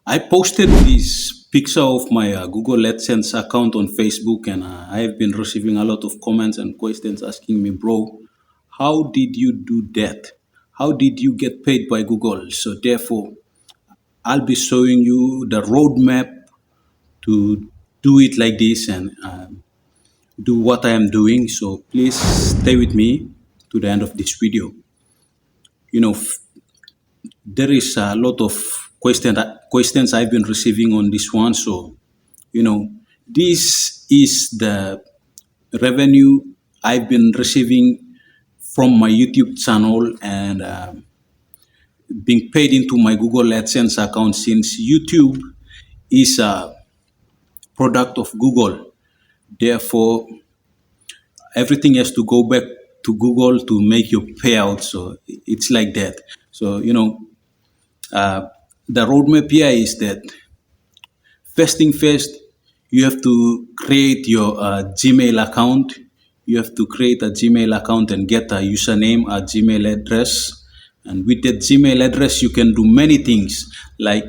I posted this picture of my Google AdSense account on Facebook, and I have been receiving a lot of comments and questions asking me, bro, how did you do that? How did you get paid by Google? So therefore, I'll be showing you the roadmap to do it like this and do what I am doing. So please stay with me to the end of this video. You know, there is a lot of questions I've been receiving on this one. So, this is the revenue I've been receiving from my YouTube channel and being paid into my Google AdSense account, since YouTube is a product of Google. Therefore, everything has to go back to Google to make your payout. So it's like that. So, uh, the roadmap here is that first thing first, you have to create your Gmail account. You have to create a Gmail account and get a username, a Gmail address. And with that Gmail address, you can do many things. Like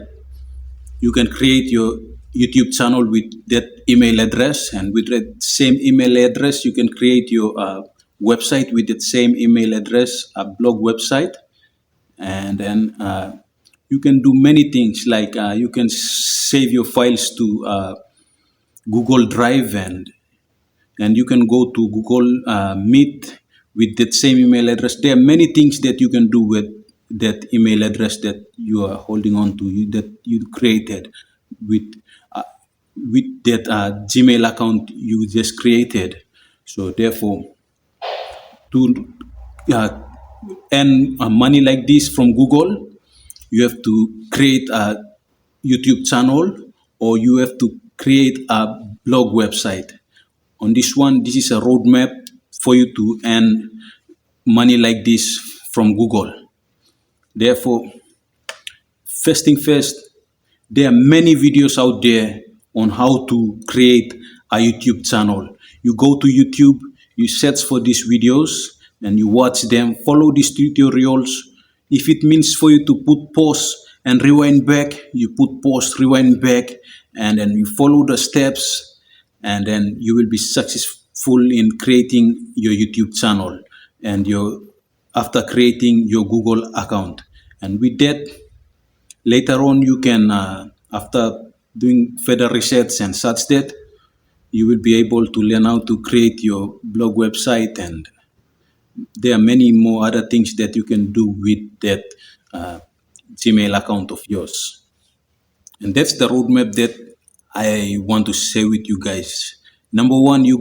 you can create your YouTube channel with that email address, and with that same email address, you can create your website with that same email address, a blog website, and then you can do many things like you can save your files to Google Drive, and you can go to Google Meet with that same email address. There are many things that you can do with that email address that you are holding on to, that you created with uh, with that Gmail account you just created. So therefore, to uh, earn money like this from Google, you have to create a YouTube channel, or you have to create a blog website. On this one, this is a roadmap for you to earn money like this from Google. Therefore, first thing first, there are many videos out there on how to create a YouTube channel. You go to YouTube, you search for these videos, and you watch them, follow these tutorials. If it means for you to put pause and rewind back, you put pause, rewind back, and then you follow the steps, and then you will be successful in creating your YouTube channel and your after creating your Google account. And with that, later on, you can, after doing further research and such that, you will be able to learn how to create your blog website, and there are many more other things that you can do with that uh, Gmail account of yours. And that's the roadmap that I want to share with you guys. Number one, you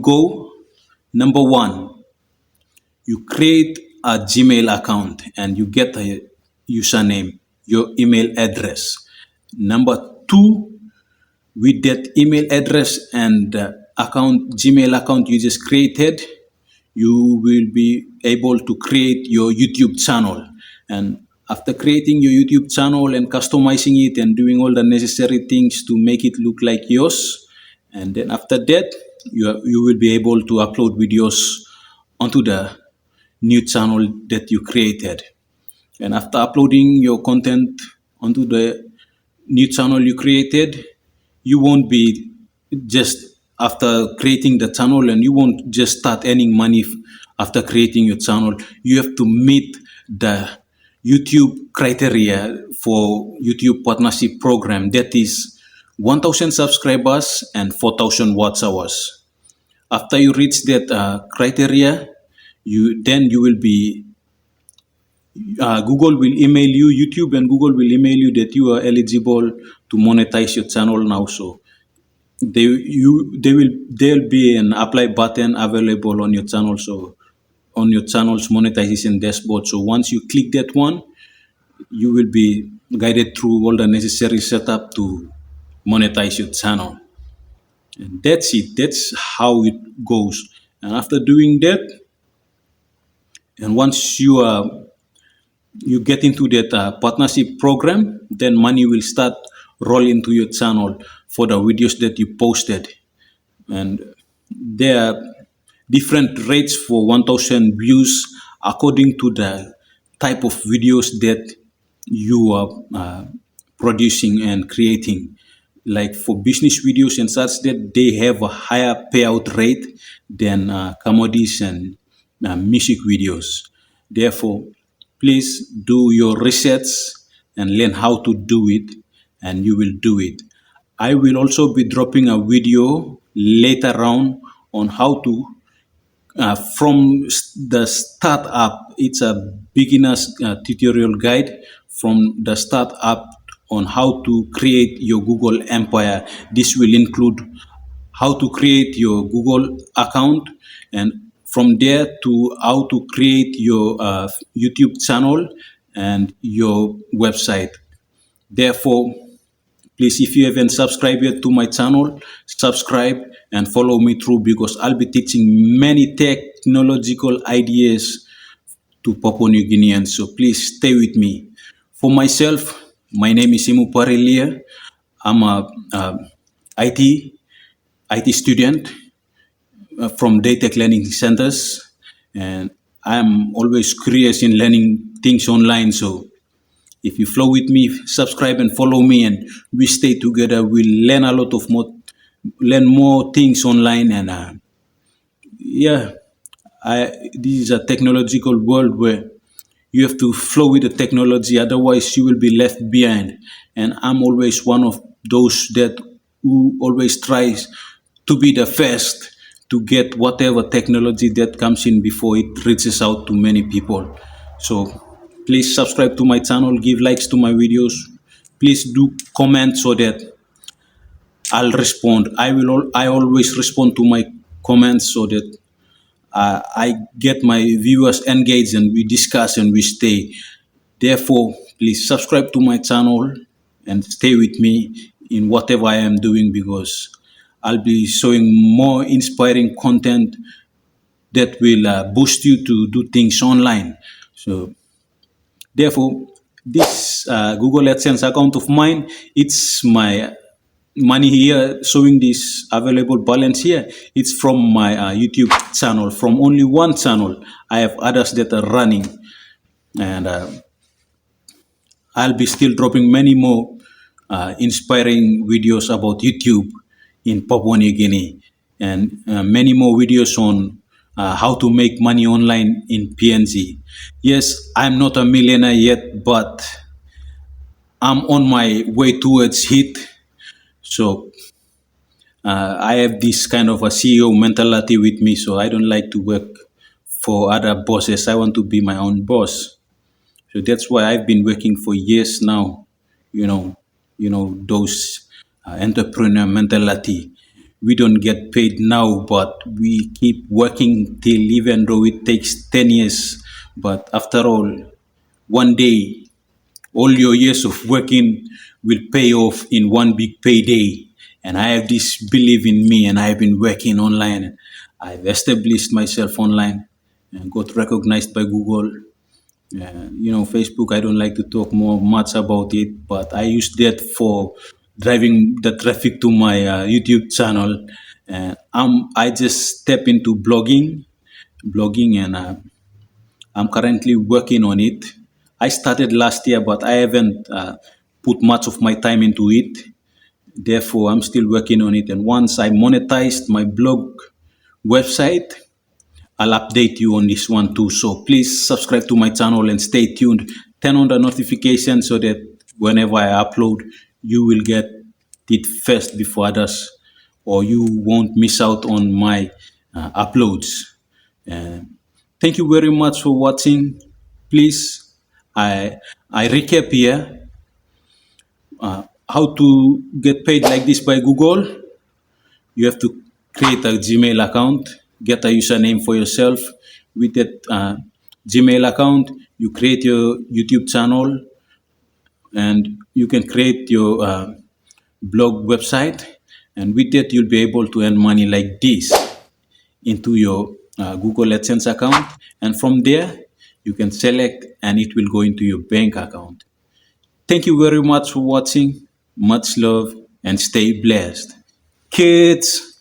create a Gmail account and you get a username, your email address. Number two, with that email address and Gmail account you just created, you will be able to create your YouTube channel. And after creating your YouTube channel and customizing it and doing all the necessary things to make it look like yours, and then after that, you will be able to upload videos onto the new channel that you created. And after uploading your content onto the new channel you created, you won't be just after creating the channel, and you won't just start earning money after creating your channel. You have to meet the YouTube criteria for YouTube partnership program, that is 1,000 subscribers and 4,000 watch hours. After you reach that criteria, you will be Google will email you, YouTube and Google will email you that you are eligible to monetize your channel now. So there'll be an apply button available on your channel. So on your channel's monetization dashboard. So once you click that one, you will be guided through all the necessary setup to monetize your channel. And that's it. That's how it goes. And after doing that, and once you get into that partnership program, then money will start rolling to your channel for the videos that you posted. And there are different rates for 1,000 views according to the type of videos that you are producing and creating. Like for business videos and such, that they have a higher payout rate than comedies and music videos. Therefore, please do your research and learn how to do it, and you will do it. I will also be dropping a video later on how to the start up. It's a beginner's tutorial guide from the start up on how to create your Google empire. This will include how to create your Google account, and from there to how to create your YouTube channel and your website. Therefore, please, if you haven't subscribed yet to my channel, subscribe and follow me through, because I'll be teaching many technological ideas to Papua New Guineans. So please stay with me. For myself, my name is Imu Parelia. I'm IT IT student from Daytech Learning Centers, and I'm always curious in learning things online. So if you flow with me, subscribe and follow me, and we stay together. We'll learn a lot of learn more things online, and yeah, this is a technological world where you have to flow with the technology, otherwise you will be left behind. And I'm always one of those that who always tries to be the first to get whatever technology that comes in before it reaches out to many people. So please subscribe to my channel, give likes to my videos. Please do comment so that I'll respond. I always respond to my comments so that I get my viewers engaged and we discuss and we stay. Therefore, please subscribe to my channel and stay with me in whatever I am doing, because I'll be showing more inspiring content that will boost you to do things online. So, therefore, this Google AdSense account of mine, it's my money here showing this available balance here. It's from my YouTube channel, from only one channel. I have others that are running, and I'll be still dropping many more inspiring videos about YouTube in Papua New Guinea, and many more videos on how to make money online in PNG. Yes, I'm not a millionaire yet, but I'm on my way towards it. So I have this kind of a CEO mentality with me, so I don't like to work for other bosses. I want to be my own boss. So that's why I've been working for years now. You know, those entrepreneur mentality. We don't get paid now, but we keep working till, even though it takes 10 years. But after all, one day all your years of working will pay off in one big payday. And I have this belief in me, and I've been working online. I've established myself online and got recognized by Google. Facebook, I don't like to talk more much about it, but I use that for driving the traffic to my YouTube channel. And I just step into blogging, and I'm currently working on it. I started last year, but I haven't put much of my time into it. Therefore, I'm still working on it. And once I monetized my blog website, I'll update you on this one too. So please subscribe to my channel and stay tuned. Turn on the notification so that whenever I upload, you will get it first before others, or you won't miss out on my uploads. And thank you very much for watching. Please, I recap here how to get paid like this by Google. You have to create a Gmail account, get a username for yourself. With that Gmail account, you create your YouTube channel, and you can create your blog website. And with that, you'll be able to earn money like this into your Google AdSense account. And from there, you can select and it will go into your bank account. Thank you very much for watching. Much love and stay blessed. Kids.